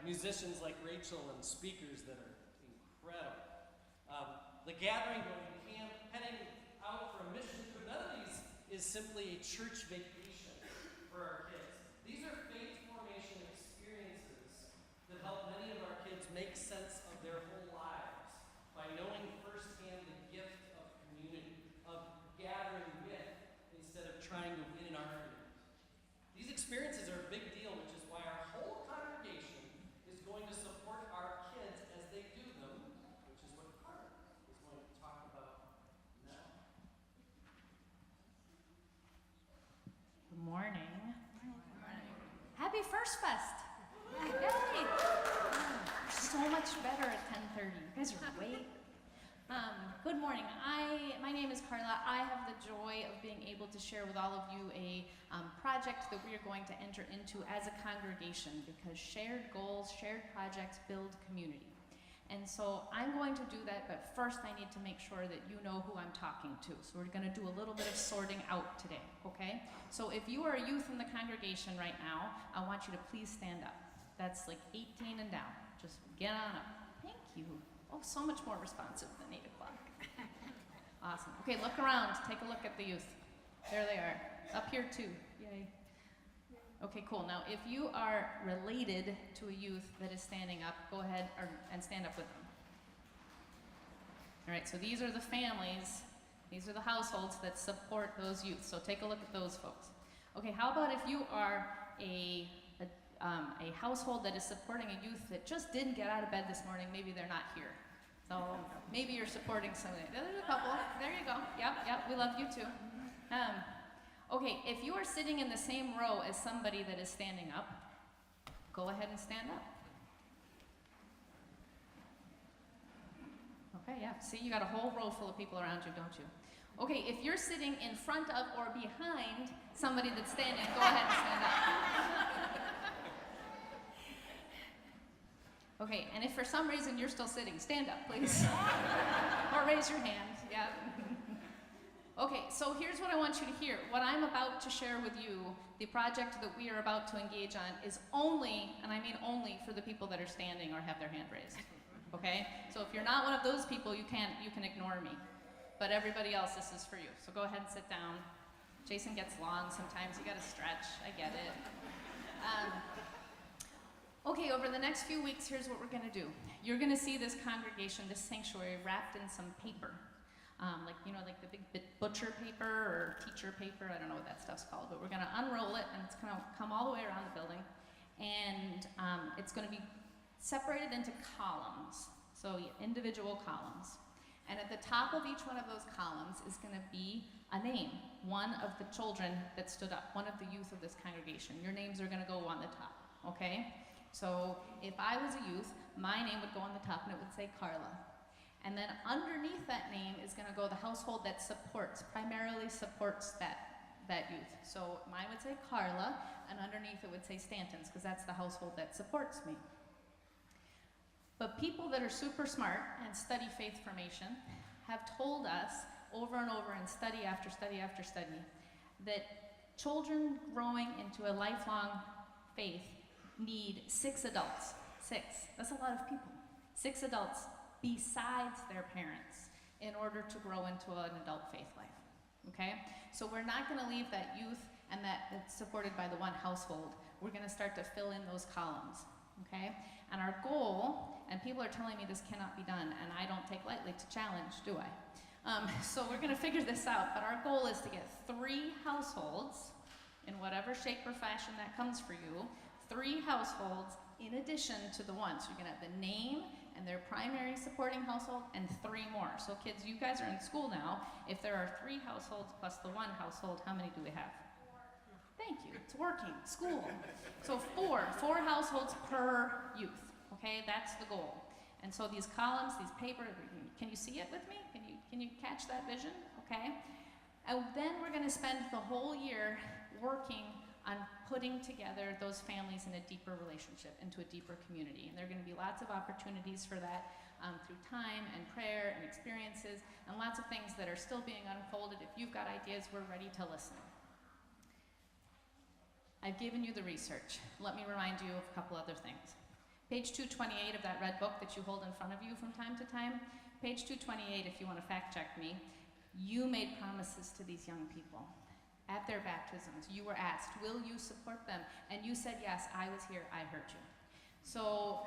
musicians like Rachel and speakers that are incredible. The gathering, going to camp, heading out for a mission trip, none of these is simply a church vacation for our kids. These are faith formation experiences that help many of our kids make sense of their whole lives by knowing firsthand the gift of community, of gathering with instead of trying to win an argument. These experiences are a big deal, which is why our whole congregation is going to support our kids as they do them, which is what Carter is going to talk about now. Good morning. Happy First Fest! Yay! So much better at 10:30. You guys are way. Good morning. My name is Carla. I have the joy of being able to share with all of you a project that we are going to enter into as a congregation, because shared goals, shared projects build community. And so I'm going to do that, but first I need to make sure that you know who I'm talking to. So we're going to do a little bit of sorting out today, okay? So if you are a youth in the congregation right now, I want you to please stand up. That's like 18 and down. Just get on up. Thank you. Oh, so much more responsive than 8 o'clock. Awesome. Okay, look around. Take a look at the youth. There they are. Up here too. Yay. Okay, cool. Now, if you are related to a youth that is standing up, go ahead and stand up with them. All right, so these are the families, these are the households that support those youth. So take a look at those folks. Okay, how about if you are a household that is supporting a youth that just didn't get out of bed this morning? Maybe they're not here. So maybe you're supporting somebody. There's a couple. There you go. Yep, we love you too. Okay, if you are sitting in the same row as somebody that is standing up, go ahead and stand up. Okay, yeah. See, you got a whole row full of people around you, don't you? Okay, if you're sitting in front of or behind somebody that's standing, go ahead and stand up. Okay, and if for some reason you're still sitting, stand up, please. Or raise your hand, yeah. Okay, so here's what I want you to hear. What I'm about to share with you, the project that we are about to engage on, is only, and I mean only, for the people that are standing or have their hand raised. Okay? So if you're not one of those people, you can ignore me. But everybody else, this is for you. So go ahead and sit down. Jason gets long sometimes. You gotta stretch. I get it. Okay, over the next few weeks, here's what we're gonna do. You're gonna see this congregation, this sanctuary, wrapped in some paper. Like the big butcher paper or teacher paper, I don't know what that stuff's called, but we're gonna unroll it and it's gonna come all the way around the building. And it's gonna be separated into columns, so individual columns. And at the top of each one of those columns is gonna be a name, one of the children that stood up, one of the youth of this congregation. Your names are gonna go on the top, okay? So if I was a youth, my name would go on the top and it would say Carla. And then underneath that name is going to go the household that primarily supports that youth. So mine would say Carla, and underneath it would say Stanton's, because that's the household that supports me. But people that are super smart and study faith formation have told us over and over in study after study after study that children growing into a lifelong faith need 6 adults. 6. That's a lot of people. 6 adults besides their parents in order to grow into an adult faith life, okay? So we're not gonna leave that youth and that it's supported by the one household. We're gonna start to fill in those columns, okay? And our goal, and people are telling me this cannot be done, and I don't take lightly to challenge, do I? So we're gonna figure this out, but our goal is to get 3 households, in whatever shape or fashion that comes for you, 3 households in addition to the one. So you're gonna have the name and their primary supporting household, and 3 more. So kids, you guys are in school now. If there are 3 households plus the one household, how many do we have? 4. Thank you, it's working, school. So 4 households per youth, okay? That's the goal. And so these columns, these paper, can you see it with me? Can you catch that vision, okay? And then we're gonna spend the whole year working on putting together those families in a deeper relationship, into a deeper community. And there are gonna be lots of opportunities for that through time and prayer and experiences and lots of things that are still being unfolded. If you've got ideas, we're ready to listen. I've given you the research. Let me remind you of a couple other things. Page 228 of that red book that you hold in front of you from time to time, page 228, if you want to fact check me, you made promises to these young people. At their baptisms, you were asked, will you support them? And you said, yes, I was here, I heard you. So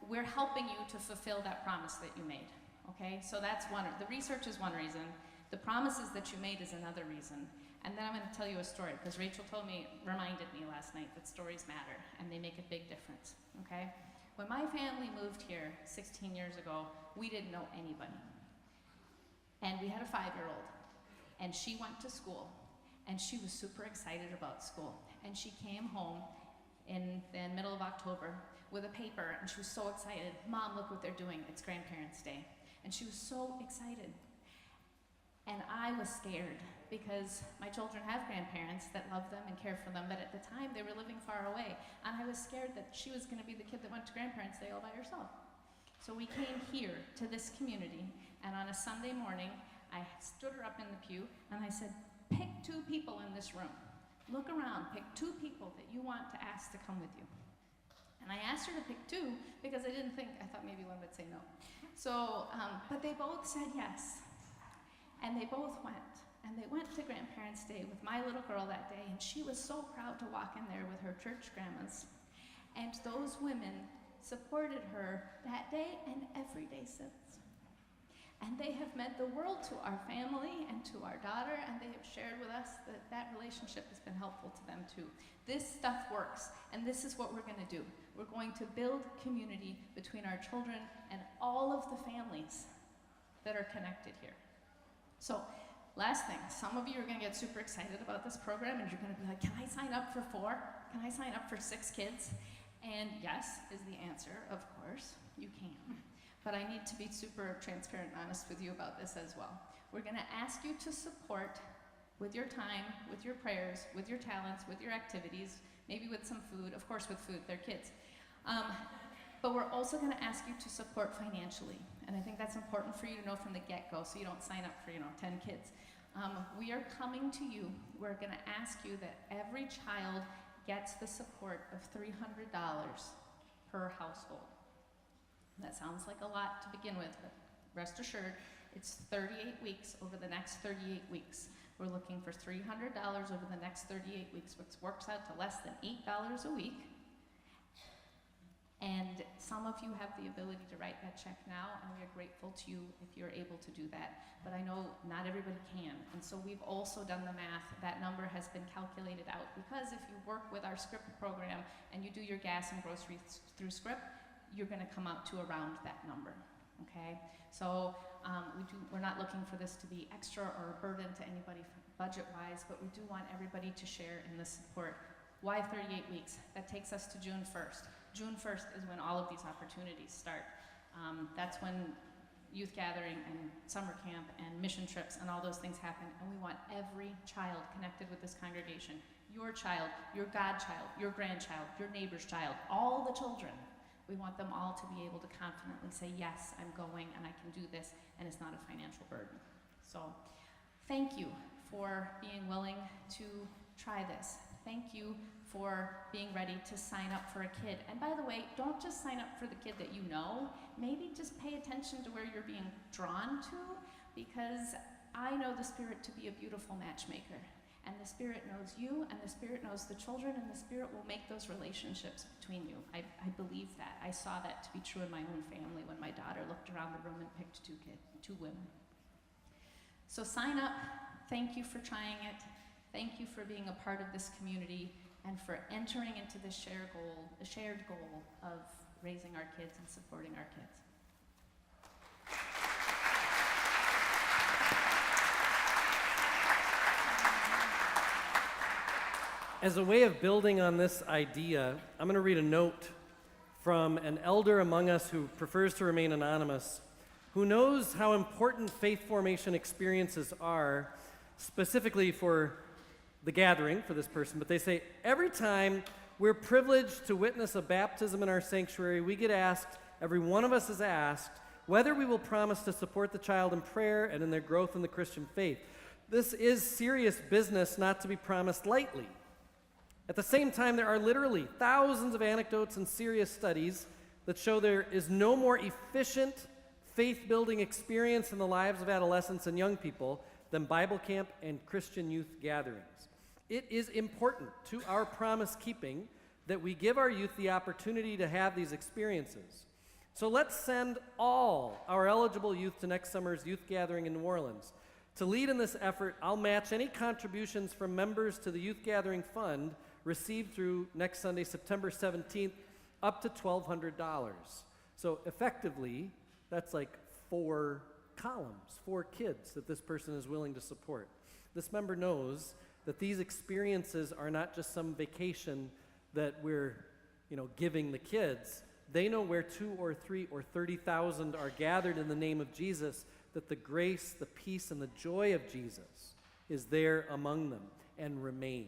we're helping you to fulfill that promise that you made, okay? So that's one, the research is one reason. The promises that you made is another reason. And then I'm gonna tell you a story, because Rachel reminded me last night that stories matter, and they make a big difference, okay? When my family moved here 16 years ago, we didn't know anybody. And we had a 5-year-old, and she went to school. And she was super excited about school. And she came home in the middle of October with a paper, and she was so excited. Mom, look what they're doing. It's Grandparents' Day. And she was so excited. And I was scared because my children have grandparents that love them and care for them, but at the time they were living far away. And I was scared that she was gonna be the kid that went to Grandparents' Day all by herself. So we came here to this community, and on a Sunday morning, I stood her up in the pew, and I said, pick 2 people in this room. Look around, pick 2 people that you want to ask to come with you. And I asked her to pick 2 because I thought maybe one would say no. So, but they both said yes. And they both went. And they went to Grandparents' Day with my little girl that day, and she was so proud to walk in there with her church grandmas. And those women supported her that day and every day since. And they have meant the world to our family and to our daughter, and they have shared with us that that relationship has been helpful to them too. This stuff works, and this is what we're gonna do. We're going to build community between our children and all of the families that are connected here. So, last thing, some of you are gonna get super excited about this program, and you're gonna be like, can I sign up for 4? Can I sign up for 6 kids? And yes is the answer, of course, you can. But I need to be super transparent and honest with you about this as well. We're gonna ask you to support with your time, with your prayers, with your talents, with your activities, maybe with some food, of course with food, they're kids. But we're also gonna ask you to support financially. And I think that's important for you to know from the get-go, so you don't sign up for 10 kids. We are coming to you, we're gonna ask you that every child gets the support of $300 per household. That sounds like a lot to begin with, but rest assured, it's 38 weeks over the next 38 weeks. We're looking for $300 over the next 38 weeks, which works out to less than $8 a week. And some of you have the ability to write that check now, and we are grateful to you if you're able to do that. But I know not everybody can, and so we've also done the math. That number has been calculated out, because if you work with our SCRIP program and you do your gas and groceries through SCRIP, you're gonna come out to around that number, okay? So we're not looking for this to be extra or a burden to anybody budget-wise, but we do want everybody to share in the support. Why 38 weeks? That takes us to June 1st. June 1st is when all of these opportunities start. That's when youth gathering and summer camp and mission trips and all those things happen, and we want every child connected with this congregation, your child, your godchild, your grandchild, your neighbor's child, all the children. We want them all to be able to confidently say, yes, I'm going and I can do this, and it's not a financial burden. So thank you for being willing to try this. Thank you for being ready to sign up for a kid. And by the way, don't just sign up for the kid that you know. Maybe just pay attention to where you're being drawn to, because I know the Spirit to be a beautiful matchmaker. And the Spirit knows you, and the Spirit knows the children, and the Spirit will make those relationships between you. I believe that. I saw that to be true in my own family when my daughter looked around the room and picked 2 women. So sign up. Thank you for trying it. Thank you for being a part of this community and for entering into this shared goal of raising our kids and supporting our kids. As a way of building on this idea, I'm going to read a note from an elder among us who prefers to remain anonymous, who knows how important faith formation experiences are, specifically for the gathering for this person. But they say, every time we're privileged to witness a baptism in our sanctuary, we get asked, every one of us is asked, whether we will promise to support the child in prayer and in their growth in the Christian faith. This is serious business, not to be promised lightly. At the same time, there are literally thousands of anecdotes and serious studies that show there is no more efficient faith-building experience in the lives of adolescents and young people than Bible camp and Christian youth gatherings. It is important to our promise-keeping that we give our youth the opportunity to have these experiences. So let's send all our eligible youth to next summer's youth gathering in New Orleans. To lead in this effort, I'll match any contributions from members to the Youth Gathering Fund received through next Sunday, September 17th, up to $1,200. So effectively, that's like 4 columns, 4 kids that this person is willing to support. This member knows that these experiences are not just some vacation that we're, giving the kids. They know where 2 or 3 or 30,000 are gathered in the name of Jesus, that the grace, the peace, and the joy of Jesus is there among them and remains,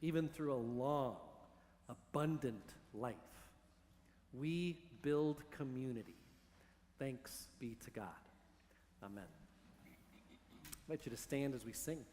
even through a long, abundant life. We build community. Thanks be to God. Amen. I invite you to stand as we sing.